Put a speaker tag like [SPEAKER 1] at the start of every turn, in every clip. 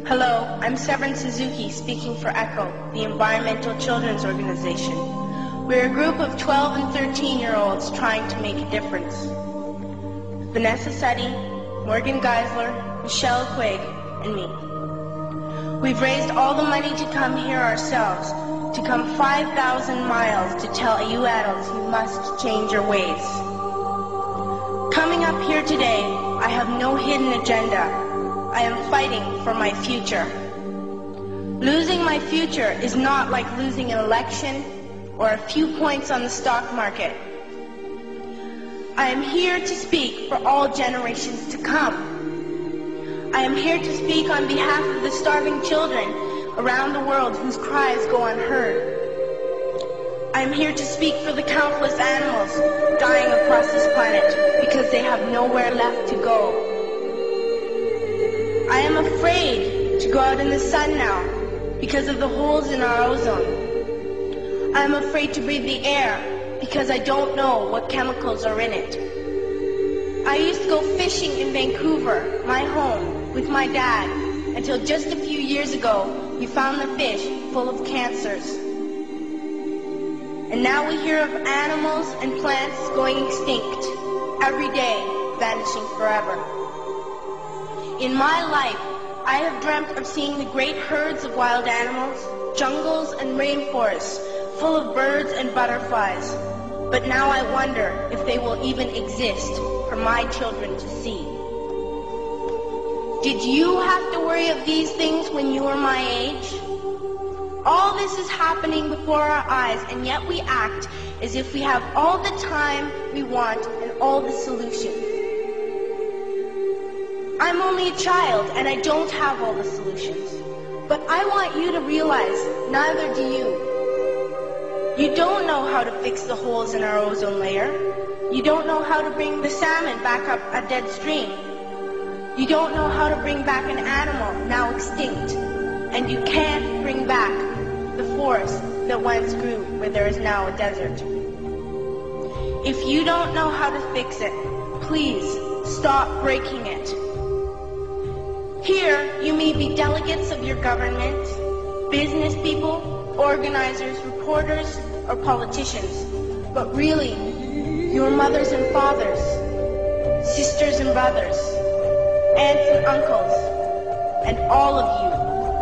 [SPEAKER 1] Hello, I'm Severin Suzuki speaking for ECHO, the Environmental Children's Organization. We're a group of 12 and 13-year-olds trying to make a difference. Vanessa Seti, Morgan Geisler, Michelle Quigg, and me. We've raised all the money to come here ourselves, to come 5,000 miles to tell you adults you must change your ways. Coming up here today, I have no hidden agenda. I am fighting for my future. Losing my future is not like losing an election or a few points on the stock market. I am here to speak for all generations to come. I am here to speak on behalf of the starving children around the world whose cries go unheard. I am here to speak for the countless animals dying across this planet because they have nowhere left to go. I am afraid to go out in the sun now because of the holes in our ozone. I am afraid to breathe the air because I don't know what chemicals are in it. I used to go fishing in Vancouver, my home, with my dad, until just a few years ago, we found the fish full of cancers. And now we hear of animals and plants going extinct, every day vanishing forever. In my life, I have dreamt of seeing the great herds of wild animals, jungles and rainforests, full of birds and butterflies. But now I wonder if they will even exist for my children to see. Did you have to worry of these things when you were my age? All this is happening before our eyes, and yet we act as if we have all the time we want and all the solutions. I'm only a child, and I don't have all the solutions. But I want you to realize, neither do you. You don't know how to fix the holes in our ozone layer. You don't know how to bring the salmon back up a dead stream. You don't know how to bring back an animal now extinct. And you can't bring back the forest that once grew where there is now a desert. If you don't know how to fix it, please stop breaking it. Here, you may be delegates of your government, business people, organizers, reporters, or politicians, but really, your mothers and fathers, sisters and brothers, aunts and uncles, and all of you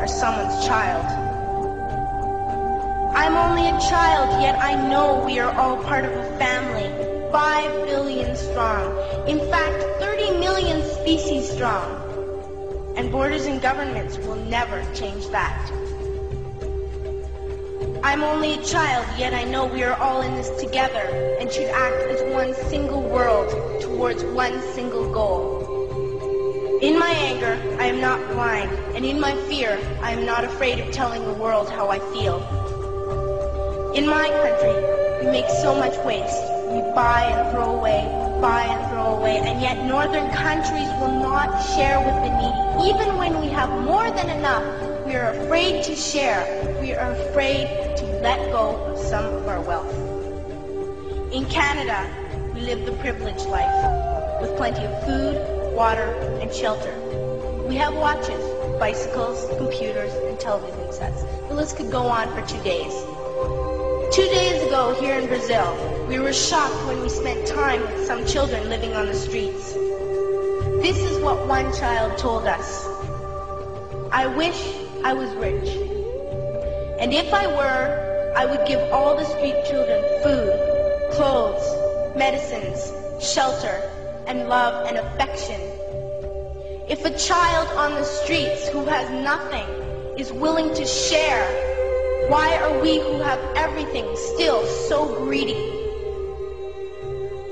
[SPEAKER 1] are someone's child. I'm only a child, yet I know we are all part of a family, 5 billion strong, in fact 30 million species strong. And borders and governments will never change that. I'm only a child, yet I know we are all in this together and should act as one single world towards one single goal. In my anger, I am not blind, and in my fear, I am not afraid of telling the world how I feel. In my country, we make so much waste. We buy and throw away, and yet northern countries will not share with the needy. Even when we have more than enough, we are afraid to share. We are afraid to let go of some of our wealth. In Canada, we live the privileged life, with plenty of food, water, and shelter. We have watches, bicycles, computers, and television sets. The list could go on for 2 days. 2 days ago, here in Brazil, we were shocked when we spent time with some children living on the streets. This is what one child told us. I wish I was rich. And if I were, I would give all the street children food, clothes, medicines, shelter, and love and affection. If a child on the streets who has nothing is willing to share, why are we who have everything still so greedy?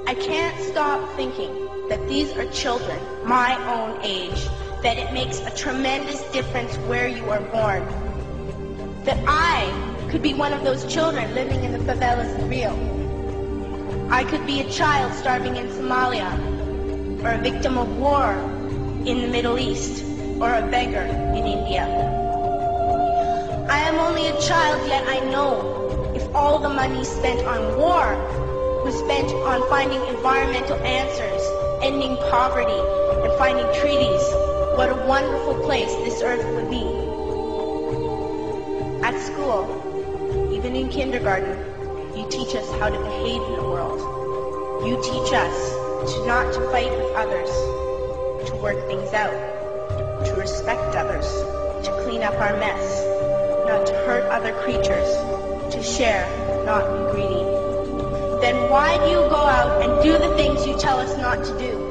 [SPEAKER 1] I can't stop thinking that these are children my own age, that it makes a tremendous difference where you are born. That I could be one of those children living in the favelas in Rio. I could be a child starving in Somalia, or a victim of war in the Middle East, or a beggar in India. I am only a child, yet I know if all the money spent on war was spent on finding environmental answers, ending poverty, and finding treaties, what a wonderful place this earth would be. At school, even in kindergarten, you teach us how to behave in the world. You teach us not to fight with others, to work things out, to respect others, to clean up our mess, not to hurt other creatures, to share, not be greedy. Then why do you go out and do the things you tell us not to do?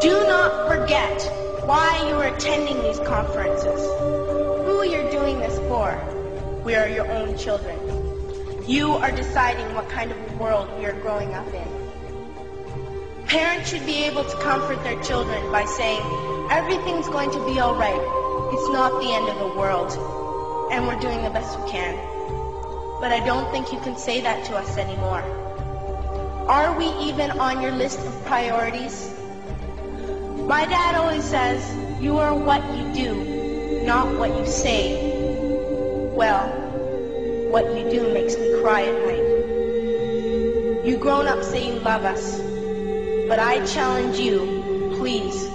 [SPEAKER 1] Do not forget why you are attending these conferences, who you're doing this for. We are your own children. You are deciding what kind of world we are growing up in. Parents should be able to comfort their children by saying, everything's going to be all right. It's not the end of the world, and we're doing the best we can. But I don't think you can say that to us anymore. Are we even on your list of priorities? My dad always says, you are what you do, not what you say. Well, what you do makes me cry at night. You grown-ups say you love us, but I challenge you, please,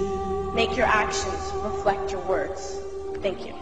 [SPEAKER 1] make your actions reflect your words. Thank you.